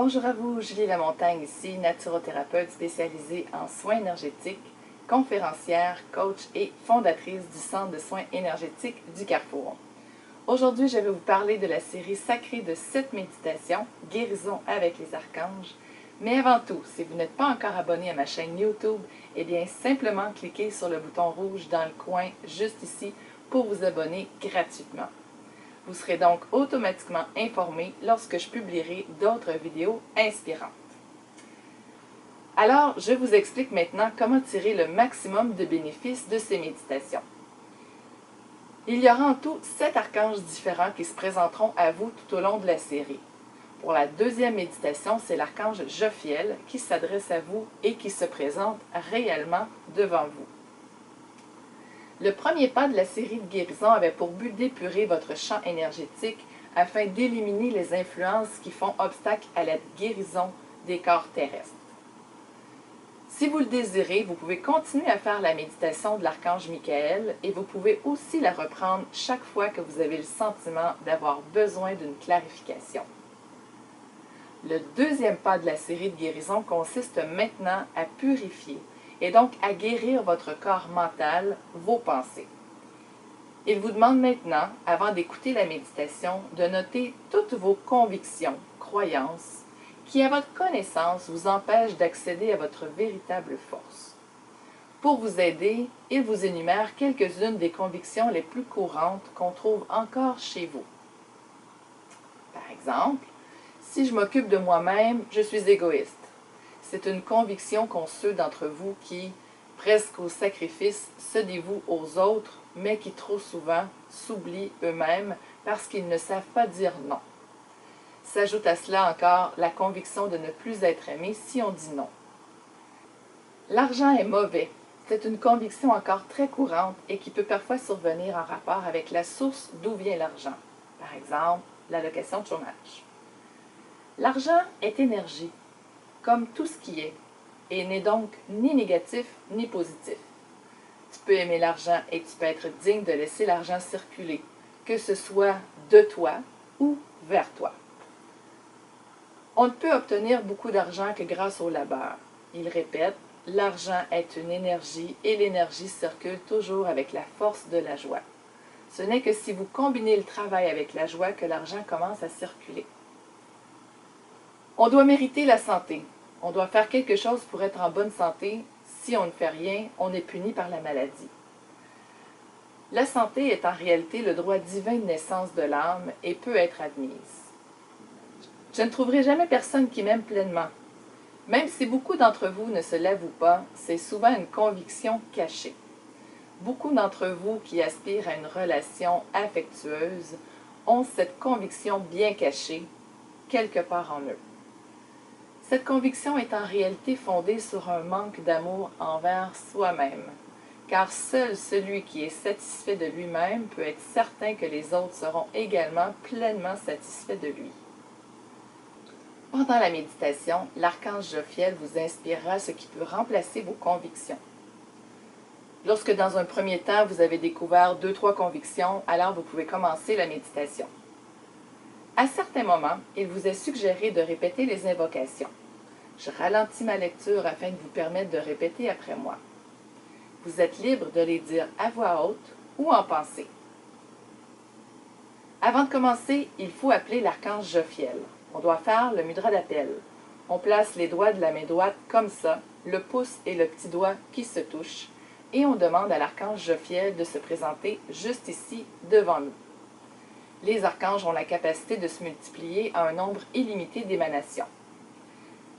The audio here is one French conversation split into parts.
Bonjour à vous, Julie Lamontagne ici, naturothérapeute spécialisée en soins énergétiques, conférencière, coach et fondatrice du Centre de soins énergétiques du Carrefour. Aujourd'hui, je vais vous parler de la série sacrée de 7 méditations, Guérison avec les archanges. Mais avant tout, si vous n'êtes pas encore abonné à ma chaîne YouTube, eh bien simplement cliquez sur le bouton rouge dans le coin juste ici pour vous abonner gratuitement. Vous serez donc automatiquement informé lorsque je publierai d'autres vidéos inspirantes. Alors, je vous explique maintenant comment tirer le maximum de bénéfices de ces méditations. Il y aura en tout 7 archanges différents qui se présenteront à vous tout au long de la série. Pour la deuxième méditation, c'est l'archange Jophiel qui s'adresse à vous et qui se présente réellement devant vous. Le premier pas de la série de guérison avait pour but d'épurer votre champ énergétique afin d'éliminer les influences qui font obstacle à la guérison des corps terrestres. Si vous le désirez, vous pouvez continuer à faire la méditation de l'archange Michael et vous pouvez aussi la reprendre chaque fois que vous avez le sentiment d'avoir besoin d'une clarification. Le deuxième pas de la série de guérison consiste maintenant à purifier et donc à guérir votre corps mental, vos pensées. Il vous demande maintenant, avant d'écouter la méditation, de noter toutes vos convictions, croyances, qui à votre connaissance vous empêchent d'accéder à votre véritable force. Pour vous aider, il vous énumère quelques-unes des convictions les plus courantes qu'on trouve encore chez vous. Par exemple, si je m'occupe de moi-même, je suis égoïste. C'est une conviction qu'ont ceux d'entre vous qui, presque au sacrifice, se dévouent aux autres, mais qui trop souvent s'oublient eux-mêmes parce qu'ils ne savent pas dire non. S'ajoute à cela encore la conviction de ne plus être aimé si on dit non. L'argent est mauvais. C'est une conviction encore très courante et qui peut parfois survenir en rapport avec la source d'où vient l'argent. Par exemple, l'allocation de chômage. L'argent est énergie, comme tout ce qui est, et n'est donc ni négatif ni positif. Tu peux aimer l'argent et tu peux être digne de laisser l'argent circuler, que ce soit de toi ou vers toi. On ne peut obtenir beaucoup d'argent que grâce au labeur. Il répète, l'argent est une énergie et l'énergie circule toujours avec la force de la joie. Ce n'est que si vous combinez le travail avec la joie que l'argent commence à circuler. On doit mériter la santé. On doit faire quelque chose pour être en bonne santé. Si on ne fait rien, on est puni par la maladie. La santé est en réalité le droit divin de naissance de l'âme et peut être admise. Je ne trouverai jamais personne qui m'aime pleinement. Même si beaucoup d'entre vous ne se l'avouent pas, c'est souvent une conviction cachée. Beaucoup d'entre vous qui aspirent à une relation affectueuse ont cette conviction bien cachée, quelque part en eux. Cette conviction est en réalité fondée sur un manque d'amour envers soi-même, car seul celui qui est satisfait de lui-même peut être certain que les autres seront également pleinement satisfaits de lui. Pendant la méditation, l'archange Jophiel vous inspirera ce qui peut remplacer vos convictions. Lorsque dans un premier temps vous avez découvert 2-3 convictions, alors vous pouvez commencer la méditation. À certains moments, il vous est suggéré de répéter les invocations. Je ralentis ma lecture afin de vous permettre de répéter après moi. Vous êtes libre de les dire à voix haute ou en pensée. Avant de commencer, il faut appeler l'archange Jophiel. On doit faire le mudra d'appel. On place les doigts de la main droite comme ça, le pouce et le petit doigt qui se touchent, et on demande à l'archange Jophiel de se présenter juste ici devant nous. Les archanges ont la capacité de se multiplier à un nombre illimité d'émanations.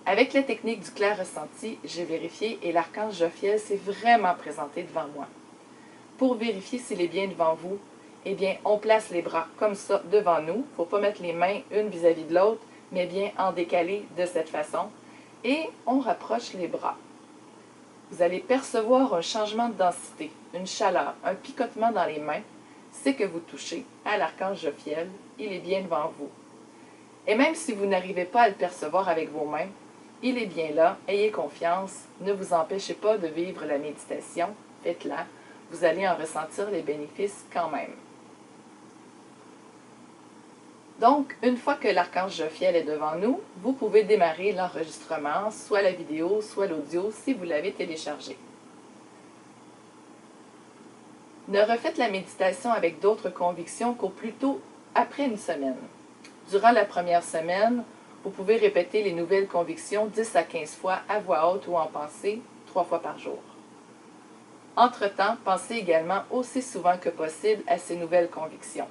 Avec la technique du clair ressenti, j'ai vérifié et l'archange Jophiel s'est vraiment présenté devant moi. Pour vérifier s'il est bien devant vous, eh bien, on place les bras comme ça devant nous. Il ne faut pas mettre les mains une vis-à-vis de l'autre, mais bien en décalé de cette façon. Et on rapproche les bras. Vous allez percevoir un changement de densité, une chaleur, un picotement dans les mains. C'est que vous touchez à l'archange Jophiel, il est bien devant vous. Et même si vous n'arrivez pas à le percevoir avec vos mains, il est bien là, ayez confiance, ne vous empêchez pas de vivre la méditation, faites-la, vous allez en ressentir les bénéfices quand même. Donc, une fois que l'archange Jophiel est devant nous, vous pouvez démarrer l'enregistrement, soit la vidéo, soit l'audio, si vous l'avez téléchargé. Ne refaites la méditation avec d'autres convictions qu'au plus tôt après une semaine. Durant la première semaine, vous pouvez répéter les nouvelles convictions 10 à 15 fois à voix haute ou en pensée, 3 fois par jour. Entre-temps, pensez également aussi souvent que possible à ces nouvelles convictions.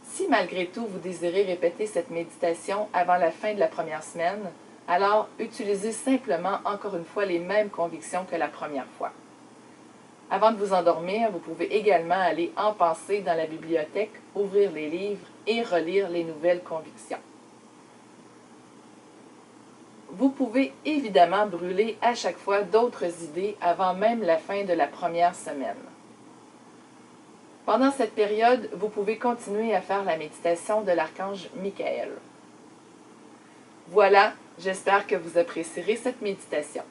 Si malgré tout vous désirez répéter cette méditation avant la fin de la première semaine, alors utilisez simplement encore une fois les mêmes convictions que la première fois. Avant de vous endormir, vous pouvez également aller en pensée dans la bibliothèque, ouvrir les livres et relire les nouvelles convictions. Vous pouvez évidemment brûler à chaque fois d'autres idées avant même la fin de la première semaine. Pendant cette période, vous pouvez continuer à faire la méditation de l'archange Michael. Voilà, j'espère que vous apprécierez cette méditation.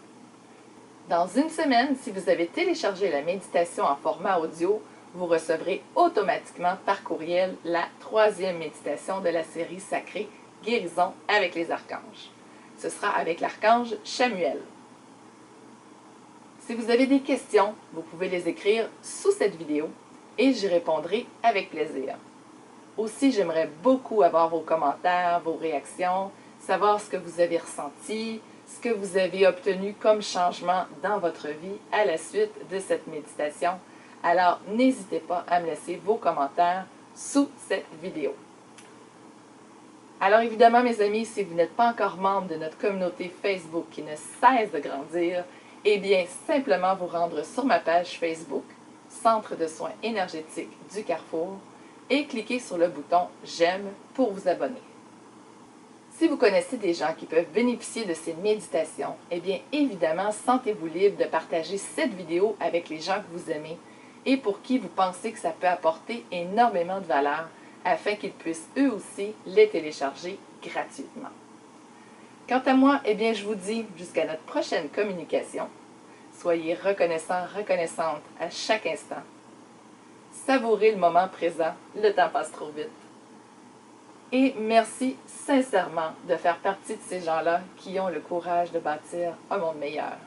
Dans une semaine, si vous avez téléchargé la méditation en format audio, vous recevrez automatiquement par courriel la 3e méditation de la série sacrée Guérison avec les archanges. Ce sera avec l'archange Chamuel. Si vous avez des questions, vous pouvez les écrire sous cette vidéo et j'y répondrai avec plaisir. Aussi, j'aimerais beaucoup avoir vos commentaires, vos réactions, savoir ce que vous avez ressenti, ce que vous avez obtenu comme changement dans votre vie à la suite de cette méditation. Alors, n'hésitez pas à me laisser vos commentaires sous cette vidéo. Alors évidemment, mes amis, si vous n'êtes pas encore membre de notre communauté Facebook qui ne cesse de grandir, eh bien, simplement vous rendre sur ma page Facebook, Centre de soins énergétiques du Carrefour, et cliquer sur le bouton « J'aime » pour vous abonner. Si vous connaissez des gens qui peuvent bénéficier de ces méditations, eh bien, évidemment, sentez-vous libre de partager cette vidéo avec les gens que vous aimez et pour qui vous pensez que ça peut apporter énormément de valeur afin qu'ils puissent eux aussi les télécharger gratuitement. Quant à moi, eh bien, je vous dis jusqu'à notre prochaine communication. Soyez reconnaissants, reconnaissantes à chaque instant. Savourez le moment présent, le temps passe trop vite. Et merci sincèrement de faire partie de ces gens-là qui ont le courage de bâtir un monde meilleur.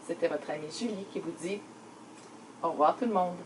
C'était votre amie Julie qui vous dit au revoir tout le monde.